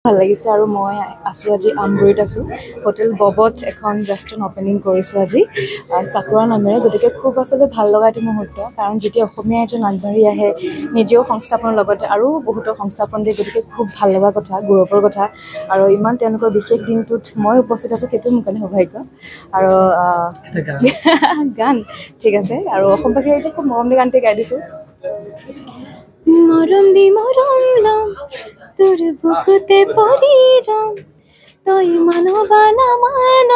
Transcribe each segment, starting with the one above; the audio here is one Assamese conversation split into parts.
ভাল লাগিছে আৰু মই আছোঁ আজি আমগুৰিত আছোঁ হোটেল ববত এখন ৰেষ্টুৰেণ্ট অপেনিং কৰিছোঁ আজি চাকুৰা নামেৰে গতিকে খুব আচলতে ভাল লগা এটি মুহূৰ্ত কাৰণ যেতিয়া অসমীয়া এজন আগবাঢ়ি আহে নিজেও সংস্থাপনৰ লগতে আৰু বহুতো সংস্থাপন দিয়ে গতিকে খুব ভাল লগা কথা গৌৰৱৰ কথা আৰু ইমান তেওঁলোকৰ বিশেষ দিনটোত মই উপস্থিত আছোঁ সেইটো মোৰ কাৰণে সৌভাগ্য আৰু গান ঠিক আছে আৰু অসমবাসীয়ে যে খুব মৰম দি গানটি গাই দিছোঁ মৰম দি মৰম লম তোৰ বুকুতে পৰি যাম তই মানবা নামান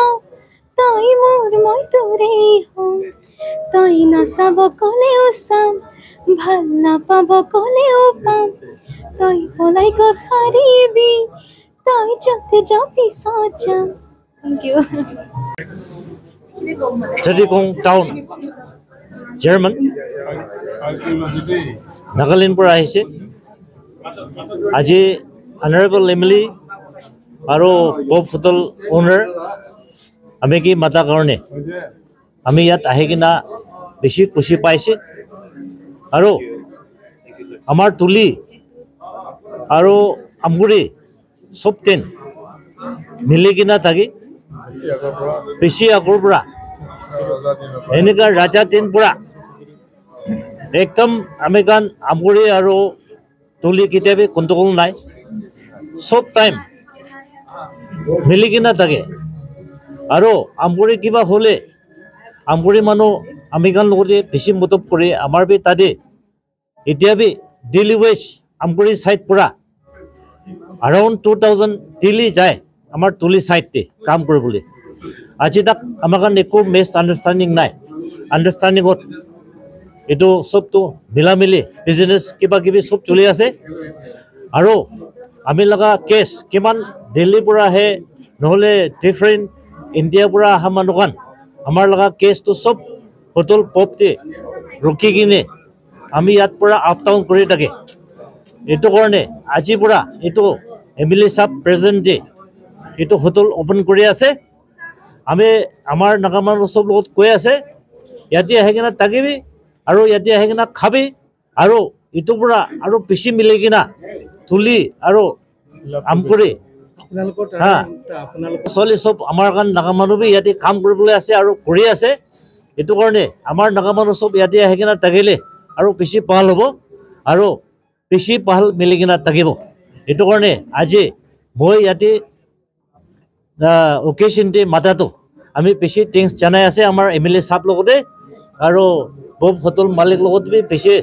তই মোৰ মই তোৰেই হম তই নাচাব ক'লেও চাম ভাল নাপাব ক'লেও পাম তই পলাই গৈ পাৰিবি তই য'তে যাওঁ পিছত যাম thank you Zedikong Town, German, Nagaland পৰা আহিছে আজি Honorable Emily আৰু Bob Hotel owner আমি কি মাতা কাৰণে আমি ইয়াত আহি কিনা বেছি খুশি পাইছে আৰু আমাৰ তুলি আৰু আমগুৰি সব টেন মিলি কিনা থাকি বেছি আগৰ পৰা এনেকা ৰাজা দিন পৰা একদম আমি গান আমগুৰি আৰু তুলি কেতিয়াবা গণ্ডগোল নাই সব টাইম মিলি কিনা থাকে আৰু আমগুৰি কিবা হ'লে আমগুৰি মানুহ আমি গান লগতে বেছি মতব কৰি আমাৰ বি তাতে এতিয়া বি ডেইলি ৱেজ আমগুৰি সাইড পৰা around 2000 দিল্লী যায় আমাৰ তুলি সাইডতে কাম কৰিবলৈ আজি তাক আমাৰ কাৰণে একো মিছ আণ্ডাৰষ্টেণ্ডিং নাই আণ্ডাৰষ্টেণ্ডিঙত এইটো সবটো মিলা মিলি বিজনেছ কিবা কিবি সব চলি আছে আৰু আমি লগা কেছ কিমান দিল্লীৰ পৰা আহে নহ'লে ডিফাৰেণ্ট ইণ্ডিয়াৰ পৰা অহা মানুহখন আমাৰ লগা কেছটো সব হোটেল পপতে ৰখি কিনে আমি ইয়াত পৰা আপ ডাউন কৰি থাকে এইটো কাৰণে আজিৰ পৰা এইটো এমএলএ সাহেব প্ৰেজেণ্টে এইটো হোটেল ওপেন কৰি আছে আমি আমাৰ নাগামান সব লগত কৈ আছে ইয়াতে আহি কিনা থাকিবি আৰু ইয়াতে আহি কিনা খাবি আৰু ইটোৰ পৰা আৰু বেছি মিলি কিনা তুলি আৰু আমগুৰি চলি সব আমাৰ কাৰণে নাগা মানুহ বি ইয়াতে কাম কৰিবলৈ আছে আৰু কৰি আছে এইটো কাৰণে আমাৰ নাগা মানুহ সব ইয়াতে আহি কিনা থাকিলে আৰু বেছি ভাল হ'ব আৰু বেছি ভাল মিলি কিনা থাকিব এইটো কাৰণে আজি মই ইয়াতে অকেশ্যনতে মাতাটো আমি বেছি টেংকছ জনাই আছে আমাৰ এমএলএ সাহেব লগতে আৰু বব হোটেল মালিক লগত বি বেছি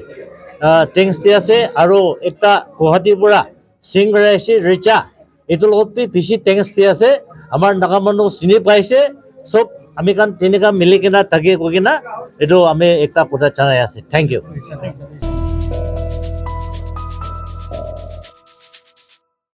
টেংকছ দি আছে আৰু একটা গুৱাহাটীৰ পৰা সিংৰা আহিছে ৰিচা এইটো লগত বি বেছি টেংকছ দি আছে আমাৰ নাগা মানুহ চিনি পাইছে সব আমি কাৰণ তেনেকুৱা মিলি কিনা থাকি গৈ কিনা এইটো আমি একটা কথা জনাই আছে থেংক ইউ